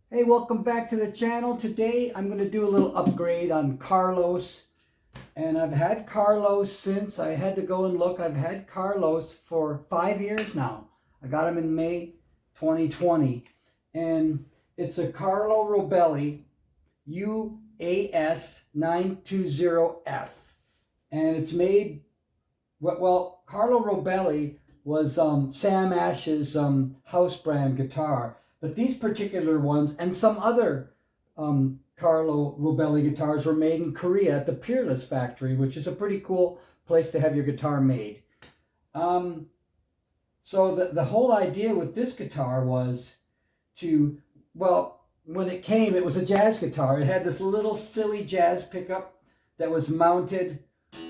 Hey, welcome back to the channel. Today I'm going to do a little upgrade on Carlos. And I've had Carlos since I had to go and look. I've had Carlos for 5 years now. I got him in May 2020. And it's a Carlo Robelli UAS-920F. And it's made, well, Carlo Robelli was Sam Ash's house brand guitar. But these particular ones and some other Carlo Robelli guitars were made in Korea at the Peerless factory, which is a pretty cool place to have your guitar made. So the whole idea with this guitar was to, well, when it came, it was a jazz guitar. It had this little silly jazz pickup that was mounted,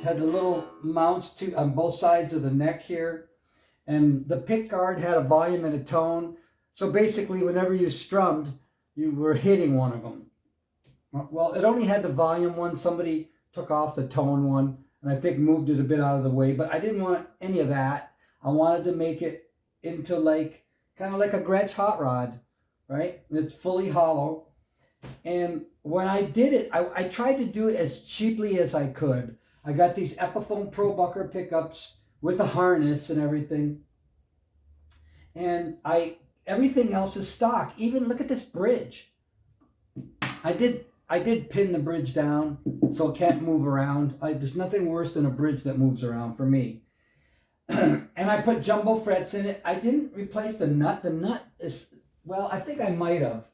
had the little mounts on both sides of the neck here. And the pick guard had a volume and a tone. So basically, whenever you strummed, you were hitting one of them. Well, it only had the volume one. Somebody took off the tone one, and I think moved it a bit out of the way. But I didn't want any of that. I wanted to make it into kind of like a Gretsch hot rod, right? And it's fully hollow. And when I did it, I tried to do it as cheaply as I could. I got these Epiphone Pro Bucker pickups with a harness and everything. And everything else is stock. Even look at this bridge. I did pin the bridge down so it can't move around. There's nothing worse than a bridge that moves around for me. And I put jumbo frets in it. I didn't replace the nut. The nut is, well, I think I might have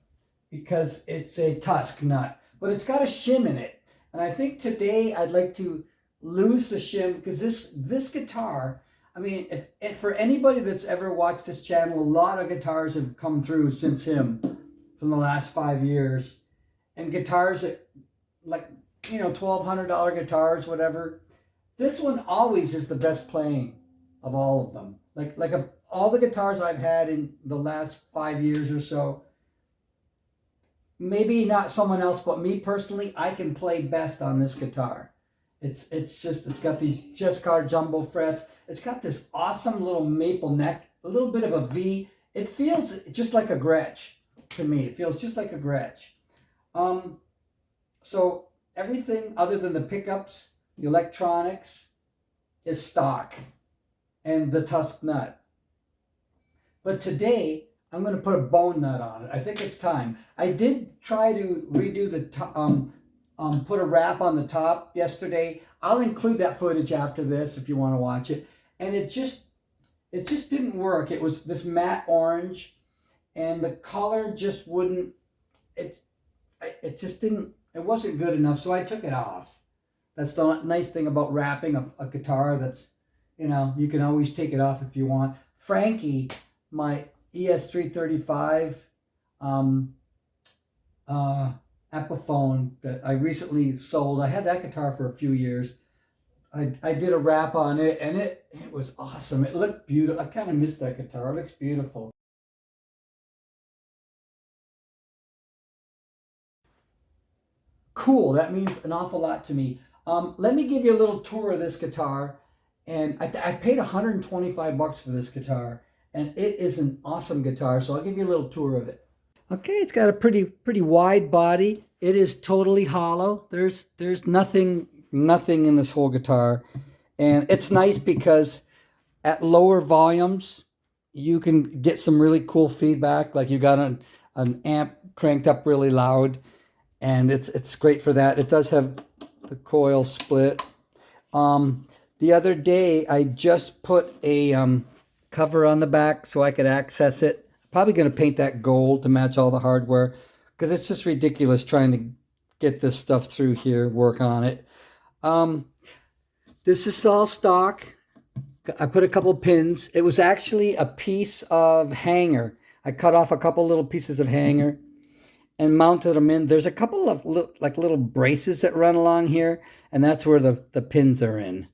because it's a Tusk nut, but it's got a shim in it. And I think today I'd like to lose the shim because this guitar, I mean, if for anybody that's ever watched this channel, a lot of guitars have come through since him from the last 5 years. And guitars that, like, $1,200 guitars, whatever. This one always is the best playing of all of them. Like of all the guitars I've had in the last 5 years or so, maybe not someone else, but me personally, I can play best on this guitar. It's got these Jescar jumbo frets. It's got this awesome little maple neck, a little bit of a V. It feels just like a Gretsch to me. It feels just like a Gretsch. So everything other than the pickups, the electronics, is stock and the Tusk nut. But today I'm going to put a bone nut on it. I think it's time. I did try to redo put a wrap on the top yesterday. I'll include that footage after this if you want to watch it. And it just didn't work. It was this matte orange, and the color just wouldn't. It just didn't. It wasn't good enough, so I took it off. That's the nice thing about wrapping a guitar. That's, you can always take it off if you want. Frankie, my ES335 Epiphone that I recently sold. I had that guitar for a few years. I did a wrap on it, and it was awesome. It looked beautiful. I kind of miss that guitar. It looks beautiful. Cool. That means an awful lot to me. Let me give you a little tour of this guitar. And I paid $125 for this guitar, and it is an awesome guitar. So I'll give you a little tour of it. Okay, it's got a pretty wide body. It is totally hollow. There's nothing in this whole guitar, and it's nice because at lower volumes you can get some really cool feedback. Like you got an amp cranked up really loud, and it's great for that. It does have the coil split. The other day I just put a cover on the back so I could access it. Probably going to paint that gold to match all the hardware because it's just ridiculous trying to get this stuff through here, work on it. This is all stock. I put a couple pins. It was actually a piece of hanger. I cut off a couple little pieces of hanger and mounted them in. There's a couple of little braces that run along here, and that's where the pins are in.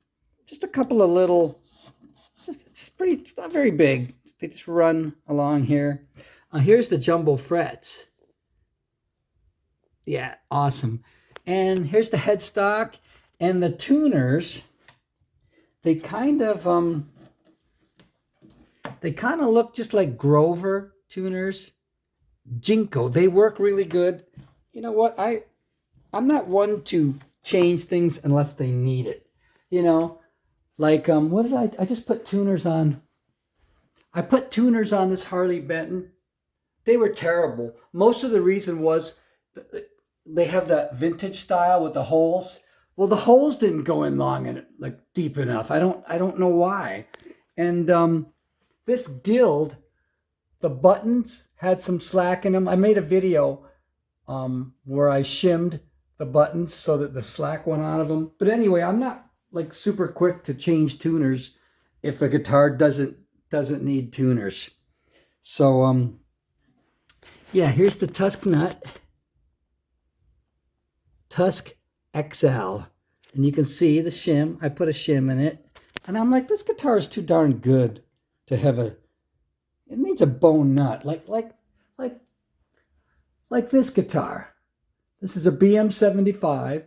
Just a couple of little, it's not very big. They just run along here. Here's the jumbo frets. Yeah, awesome. And here's the headstock and the tuners. They kind of look just like Grover tuners. Jinko. They work really good. You know what? I'm not one to change things unless they need it. You know, like what did I just put tuners on? I put tuners on this Harley Benton. They were terrible. Most of the reason was they have that vintage style with the holes. Well, the holes didn't go in long and like deep enough. I don't know why. And this Guild, the buttons had some slack in them. I made a video where I shimmed the buttons so that the slack went out of them. But anyway, I'm not like super quick to change tuners if a guitar doesn't need tuners. So yeah, here's the Tusk nut, Tusk XL, and you can see the shim. I put a shim in it, and I'm like, this guitar is too darn good to have a. It needs a bone nut, like this guitar. This is a BM75.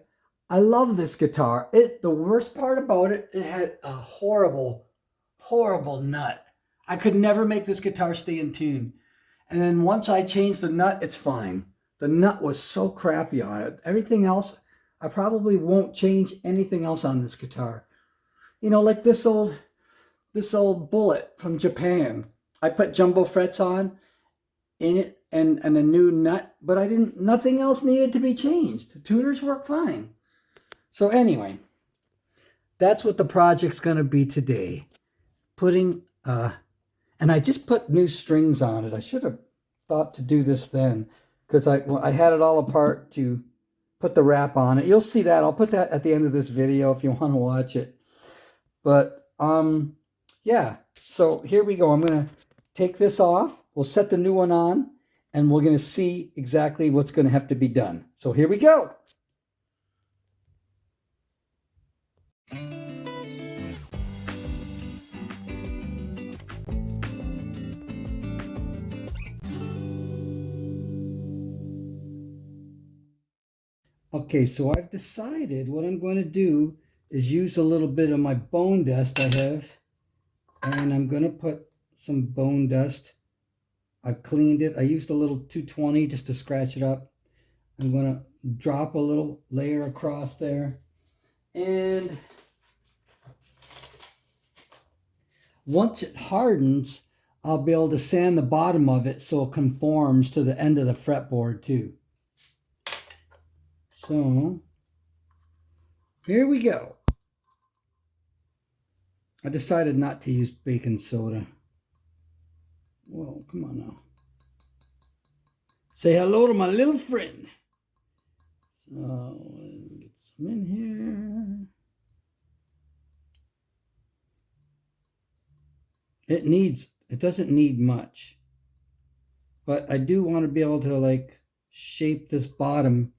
I love this guitar. The worst part about it, it had a horrible, horrible nut. I could never make this guitar stay in tune. And then once I changed the nut, it's fine. The nut was so crappy on it. Everything else, I probably won't change anything else on this guitar. You know, like this old Bullet from Japan. I put jumbo frets on in it and a new nut, but nothing else needed to be changed. The tuners work fine. So anyway, that's what the project's going to be today. Putting, and I just put new strings on it. I should have thought to do this then, because I had it all apart to put the wrap on it. You'll see that. I'll put that at the end of this video if you want to watch it. But yeah, so here we go. I'm going to take this off. We'll set the new one on, and we're going to see exactly what's going to have to be done. So here we go. Okay, so I've decided what I'm going to do is use a little bit of my bone dust I have, and I'm going to put some bone dust. I've cleaned it. I used a little 220 just to scratch it up. I'm going to drop a little layer across there, and once it hardens, I'll be able to sand the bottom of it so it conforms to the end of the fretboard too. So here we go. I decided not to use baking soda. Whoa, come on now. Say hello to my little friend. So get some in here. It doesn't need much. But I do want to be able to like shape this bottom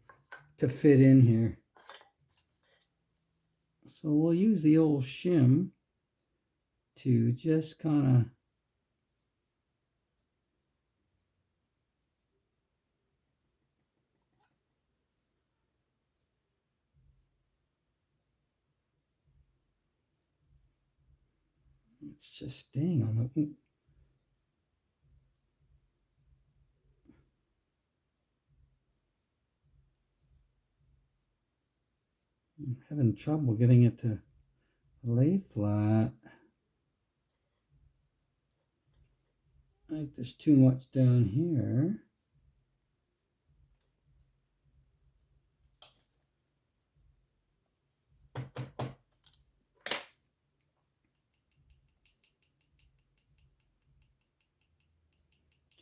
to fit in here. So we'll use the old shim to just kind of it's just staying on the I'm having trouble getting it to lay flat. I think there's too much down here.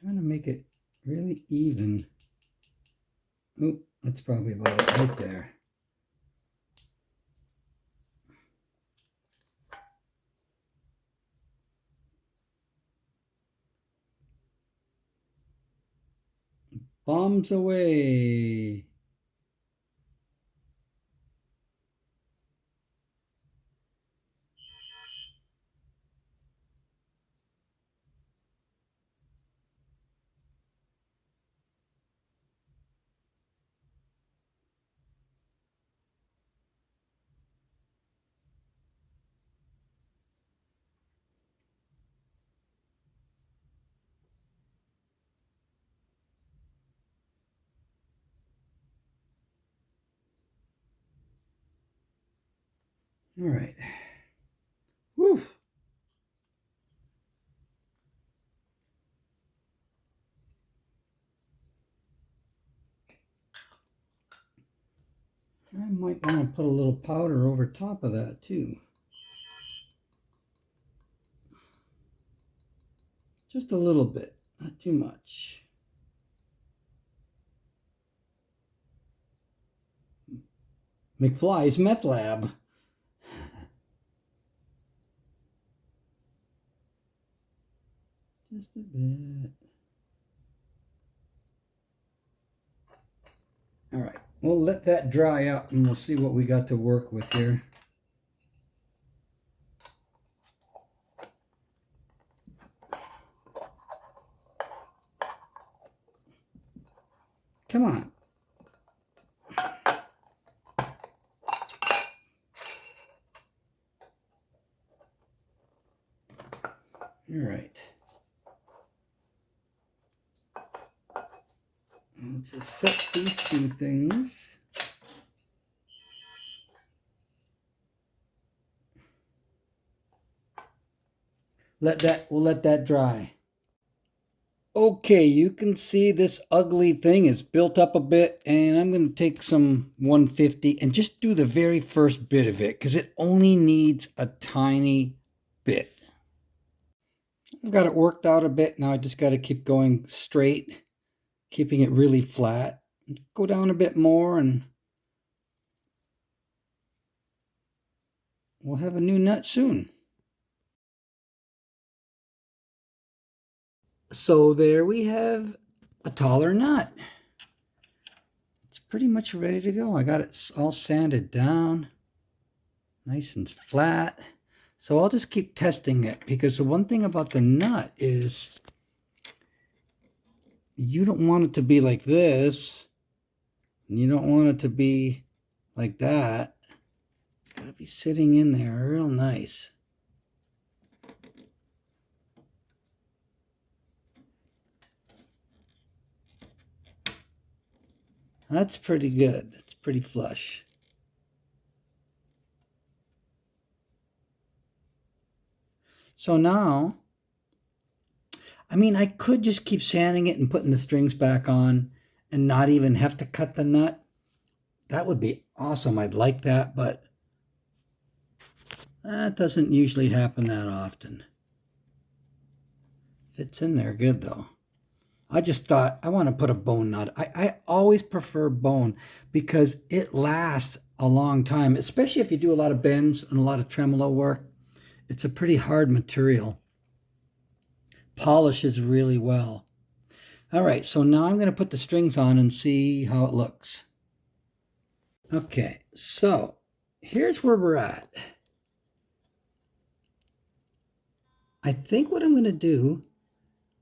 Trying to make it really even. Oh, that's probably about it right there. Bombs away. All right. Woo. I might want to put a little powder over top of that too. Just a little bit, not too much. McFly's Meth Lab. Just a bit. All right, we'll let that dry out and we'll see what we got to work with here. Come on. All right. I'll just set these two things. We'll let that dry. Okay, you can see this ugly thing is built up a bit, and I'm going to take some 150 and just do the very first bit of it because it only needs a tiny bit. I've got it worked out a bit. Now I just got to keep going straight, keeping it really flat. Go down a bit more and we'll have a new nut soon. So there we have a taller nut. It's pretty much ready to go. I got it all sanded down, nice and flat. So I'll just keep testing it because the one thing about the nut is you don't want it to be like this. And you don't want it to be like that. It's got to be sitting in there real nice. That's pretty good. That's pretty flush. So now, I mean, I could just keep sanding it and putting the strings back on and not even have to cut the nut. That would be awesome. I'd like that, but that doesn't usually happen that often. Fits in there good, though. I just thought I want to put a bone nut. I always prefer bone because it lasts a long time, especially if you do a lot of bends and a lot of tremolo work. It's a pretty hard material. Polishes really well. All right, so now I'm going to put the strings on and see how it looks. Okay, so here's where we're at. I think what I'm going to do,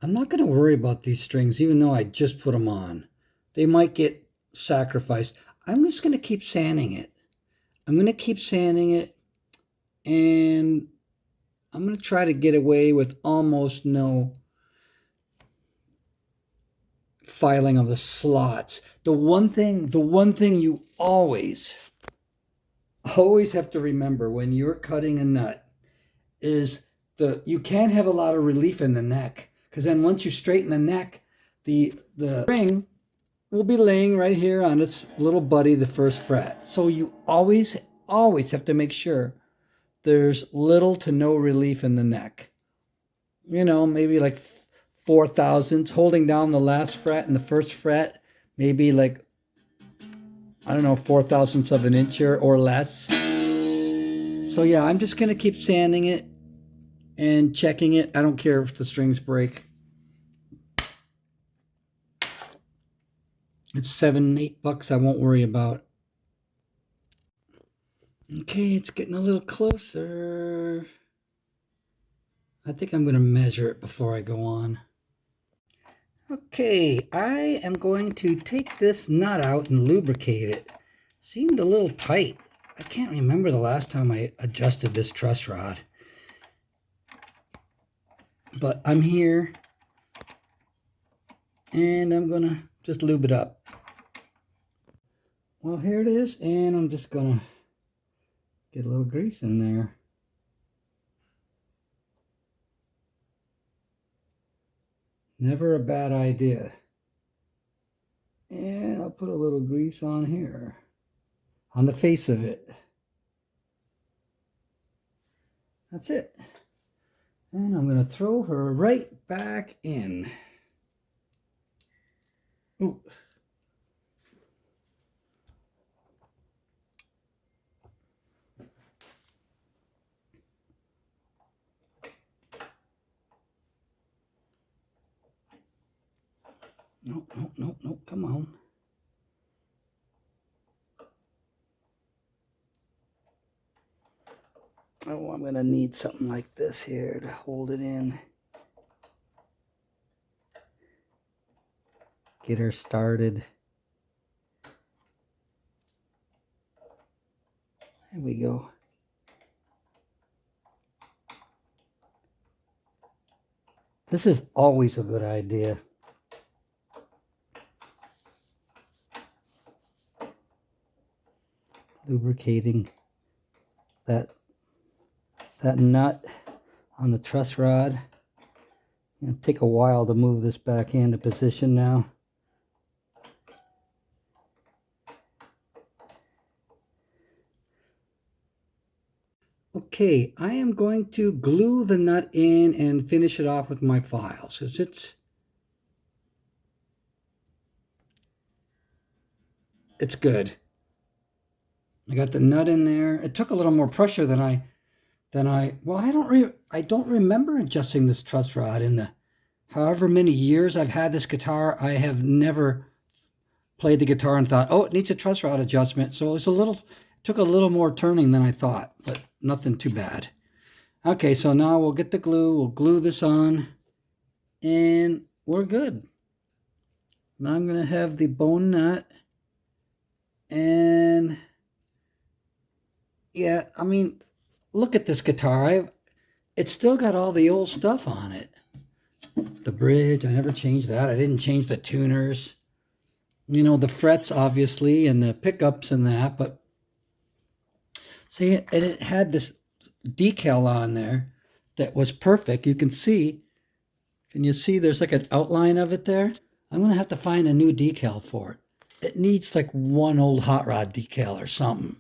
I'm not going to worry about these strings, even though I just put them on. They might get sacrificed. I'm just going to keep sanding it. I'm going to keep sanding it, and I'm going to try to get away with almost no filing of the slots. The one thing you always have to remember when you're cutting a nut is you can't have a lot of relief in the neck, because then once you straighten the neck, the string will be laying right here on its little buddy, the first fret. So you always have to make sure there's little to no relief in the neck. You know, maybe like 4 thousandths, holding down the last fret and the first fret, maybe like, I don't know, 4 thousandths of an inch or less. So yeah, I'm just going to keep sanding it and checking it. I don't care if the strings break. It's $7-8 I won't worry about. Okay, it's getting a little closer. I think I'm going to measure it before I go on. Okay, I am going to take this nut out and lubricate it. Seemed a little tight. I can't remember the last time I adjusted this truss rod. But I'm here, and I'm going to just lube it up. Well, here it is, and I'm just going to Get a little grease in there. Never a bad idea. And I'll put a little grease on here, on the face of it. That's it. And I'm going to throw her right back in. Ooh. Nope, come on. Oh, I'm going to need something like this here to hold it in. Get her started. There we go. This is always a good idea. Lubricating that nut on the truss rod. It'll take a while to move this back into position now. Okay, I am going to glue the nut in and finish it off with my files, because it's good. I got the nut in there. It took a little more pressure than I don't remember adjusting this truss rod in the however many years I've had this guitar. I have never played the guitar and thought, oh, it needs a truss rod adjustment. So it took a little more turning than I thought, but nothing too bad. Okay, so now we'll get the glue. We'll glue this on, and we're good. Now I'm going to have the bone nut, and yeah, I mean, look at this guitar. It's still got all the old stuff on it. The bridge, I never changed that. I didn't change the tuners. You know, the frets, obviously, and the pickups and that, but see, it had this decal on there that was perfect. You can see, there's like an outline of it there? I'm going to have to find a new decal for it. It needs like one old hot rod decal or something.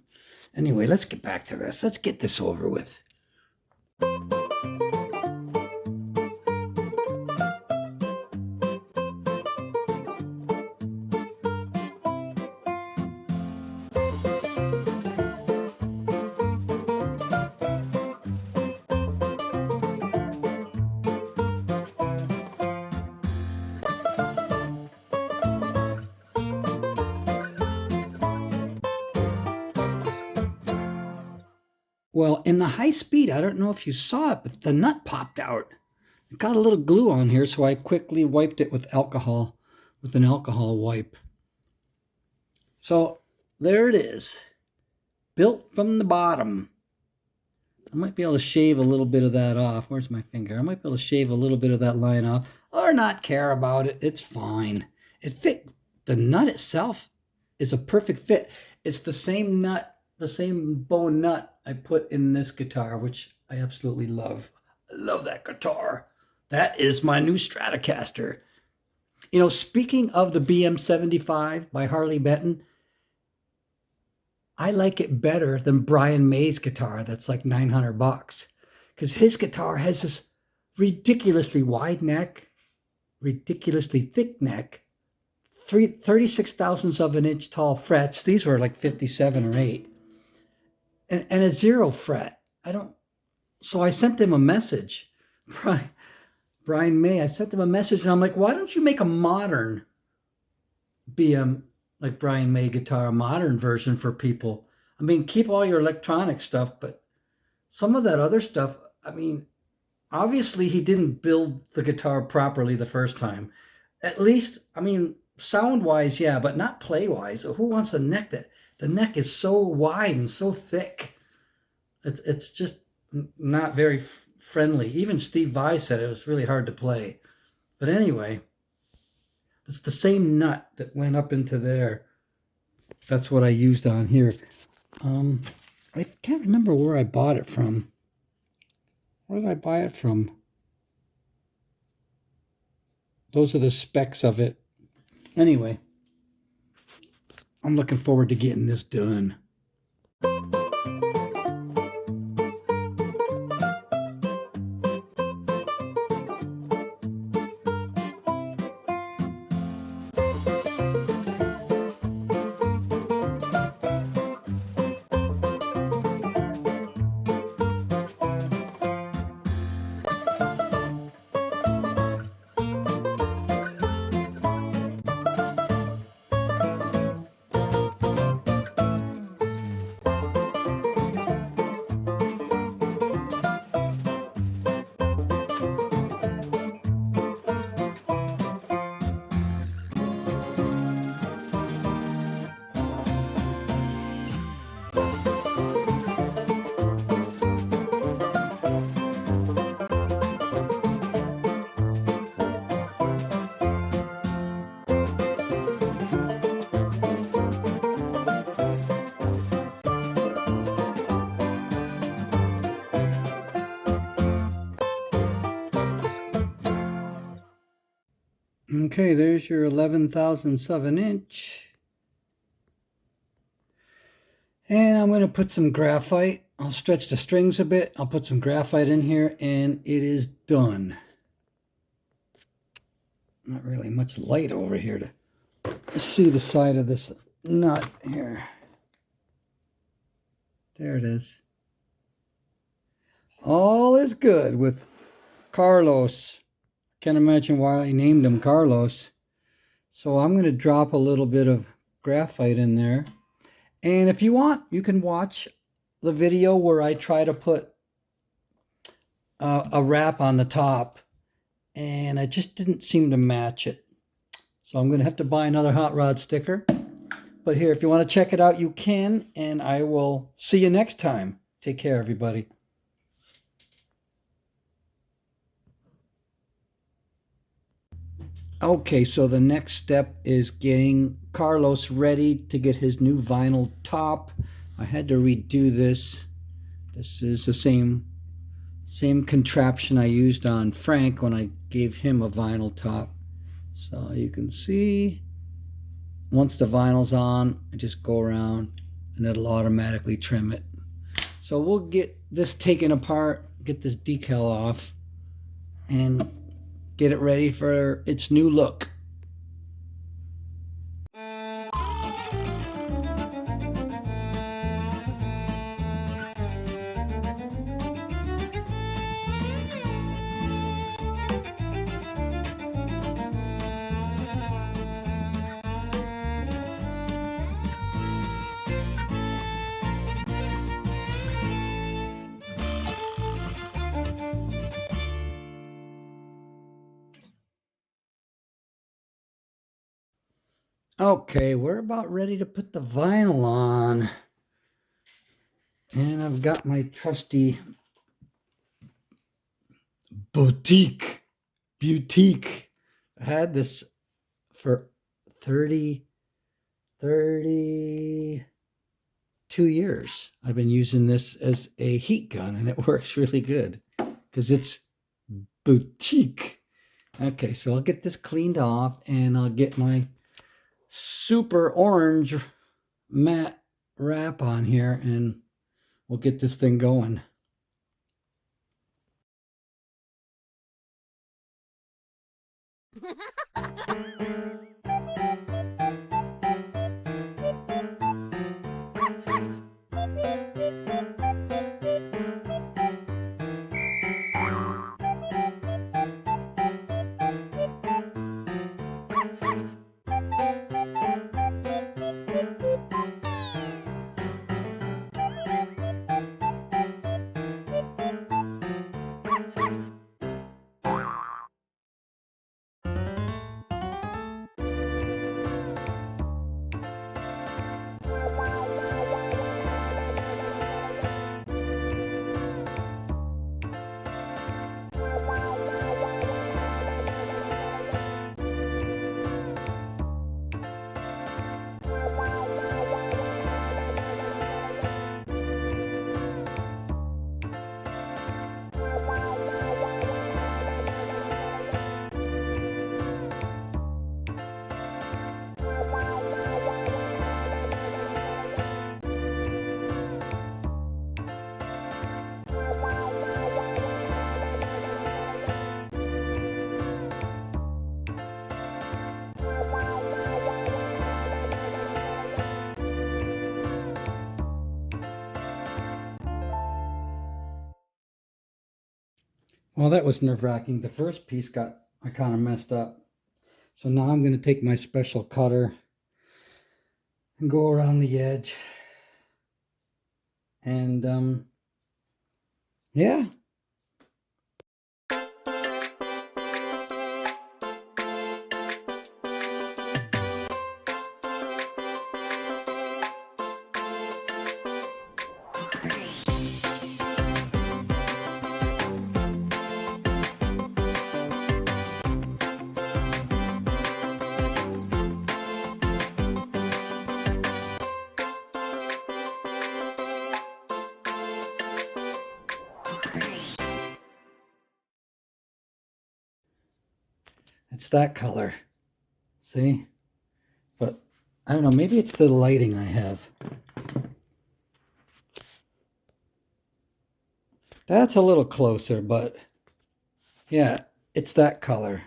Anyway, let's get back to this. Let's get this over with. Well, in the high speed, I don't know if you saw it, but the nut popped out. It got a little glue on here, so I quickly wiped it with an alcohol wipe. So there it is, built from the bottom. I might be able to shave a little bit of that off. Where's my finger? I might be able to shave a little bit of that line off, or not care about it. It's fine. It fit. The nut itself is a perfect fit. It's the same nut, the same bone nut I put in this guitar, which I absolutely love. I love that guitar. That is my new Stratocaster. You know, speaking of the BM75 by Harley Benton, I like it better than Brian May's guitar that's like $900, because his guitar has this ridiculously wide neck, ridiculously thick neck, 36 thousandths of an inch tall frets. These were like 57 or 8. And a 0 fret. So I sent them a message. Brian May, I sent them a message, and I'm like, why don't you make a modern BM, like Brian May guitar, a modern version for people? I mean, keep all your electronic stuff, but some of that other stuff, I mean, obviously he didn't build the guitar properly the first time. At least, I mean, sound-wise, yeah, but not play-wise. Who wants a neck that... The neck is so wide and so thick. It's just not very friendly. Even Steve Vai said it was really hard to play. But anyway, it's the same nut that went up into there. That's what I used on here. I I can't remember where I bought it from. Where did I buy it from? Those are the specs of it. Anyway, I'm looking forward to getting this done. Okay, there's your 11,000ths of an inch. And I'm going to put some graphite. I'll stretch the strings a bit. I'll put some graphite in here and it is done. Not really much light over here to see the side of this nut here. There it is. All is good with Carlos. Can't imagine why I named him Carlos. So I'm going to drop a little bit of graphite in there. And if you want, you can watch the video where I try to put a wrap on the top. And I just didn't seem to match it. So I'm going to have to buy another hot rod sticker. But here, if you want to check it out, you can. And I will see you next time. Take care, everybody. Okay, so the next step is getting Carlos ready to get his new vinyl top. I had to redo this. This is the same contraption I used on Frank when I gave him a vinyl top. So you can see, once the vinyl's on, I just go around and it'll automatically trim it. So we'll get this taken apart, get this decal off, and get it ready for its new look. Okay, we're about ready to put the vinyl on. And I've got my trusty boutique. I had this for 32 years. I've been using this as a heat gun and it works really good because it's boutique. Okay, so I'll get this cleaned off and I'll get my super orange matte wrap on here and we'll get this thing going. Well, that was nerve-wracking. The first piece I kind of messed up. So now I'm going to take my special cutter and go around the edge. And yeah. It's that color. See? But I don't know, maybe it's the lighting I have. That's a little closer, but yeah, it's that color.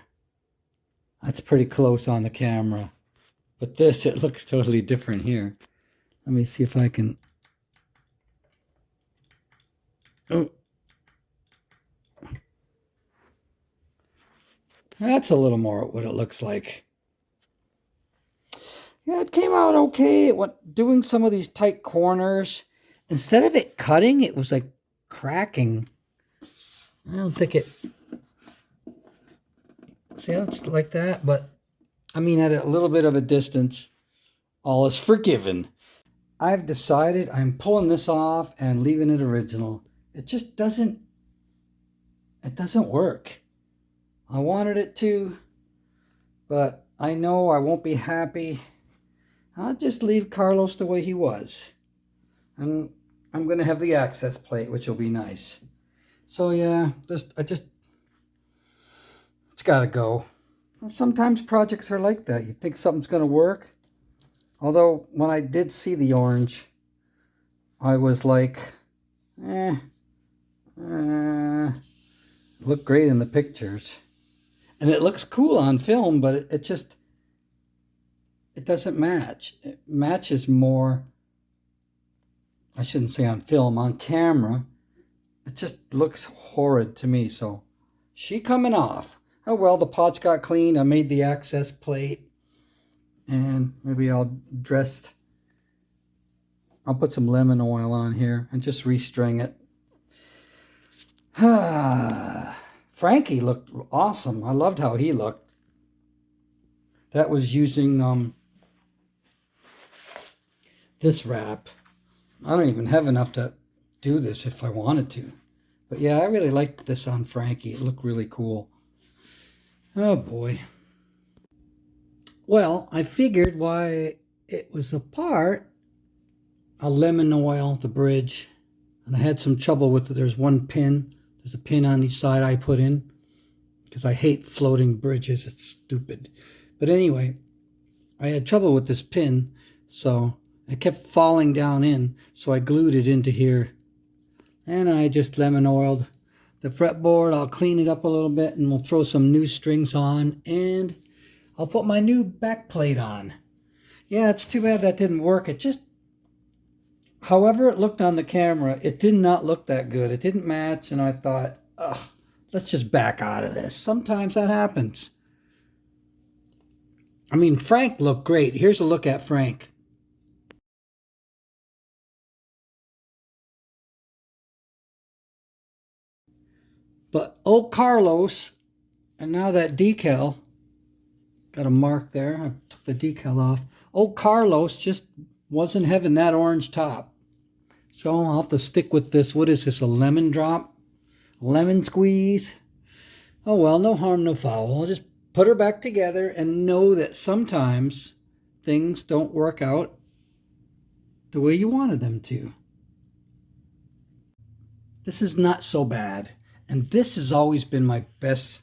That's pretty close on the camera. But this, it looks totally different here. Let me see if I can... Oh. That's a little more what it looks like. Yeah, it came out okay. It went doing some of these tight corners. Instead of it cutting, it was like cracking. I don't think it... See how it's like that? But, I mean, at a little bit of a distance, all is forgiven. I've decided I'm pulling this off and leaving it original. It just doesn't... It doesn't work. I wanted it to, but I know I won't be happy. I'll just leave Carlos the way he was. And I'm going to have the access plate, which will be nice. So yeah, it's got to go. Sometimes projects are like that. You think something's going to work. Although, when I did see the orange, I was like, looked great in the pictures. And it looks cool on film, but it doesn't match. It matches more, I shouldn't say on film, on camera. It just looks horrid to me, so she coming off. Oh well, the pots got cleaned. I made the access plate. And maybe I'll put some lemon oil on here and just restring it. Frankie looked awesome. I loved how he looked. That was using this wrap. I don't even have enough to do this if I wanted to. But yeah, I really liked this on Frankie. It looked really cool. Oh boy. Well, I figured why it was apart. A lemon oil, the bridge. And I had some trouble with it. There's one pin. There's a pin on each side I put in. Because I hate floating bridges. It's stupid. But anyway, I had trouble with this pin. So it kept falling down in. So I glued it into here. And I just lemon oiled the fretboard. I'll clean it up a little bit. And we'll throw some new strings on. And I'll put my new back plate on. Yeah, it's too bad that didn't work. It just... However it looked on the camera, it did not look that good. It didn't match, and I thought, ugh, let's just back out of this. Sometimes that happens. I mean, Frank looked great. Here's a look at Frank. But old Carlos, and now that decal, got a mark there. I took the decal off. Old Carlos just wasn't having that orange top. So I'll have to stick with this. What is this, a lemon drop? Lemon squeeze? Oh well, no harm, no foul. I'll just put her back together and know that sometimes things don't work out the way you wanted them to. This is not so bad. And this has always been my best,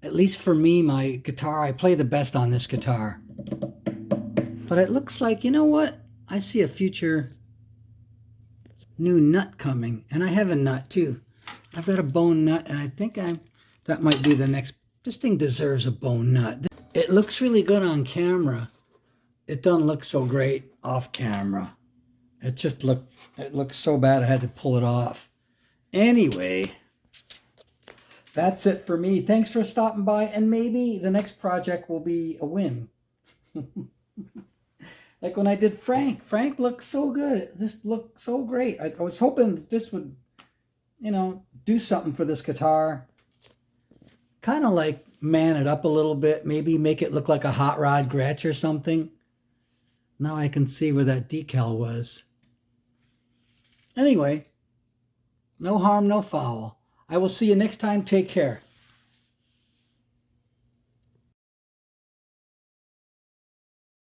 at least for me, my guitar. I play the best on this guitar. But it looks like, you know what? I see a future new nut coming. And I have a nut too. I've got a bone nut, and I think that might be the next. This thing deserves a bone nut. It looks really good on camera. It doesn't look so great off camera. It looks so bad I had to pull it off. Anyway, that's it for me. Thanks for stopping by, and maybe the next project will be a win. Like when I did Frank. Frank looked so good. This looked so great. I was hoping that this would, do something for this guitar. Kind of like man it up a little bit. Maybe make it look like a hot rod Gretsch or something. Now I can see where that decal was. Anyway, no harm, no foul. I will see you next time. Take care.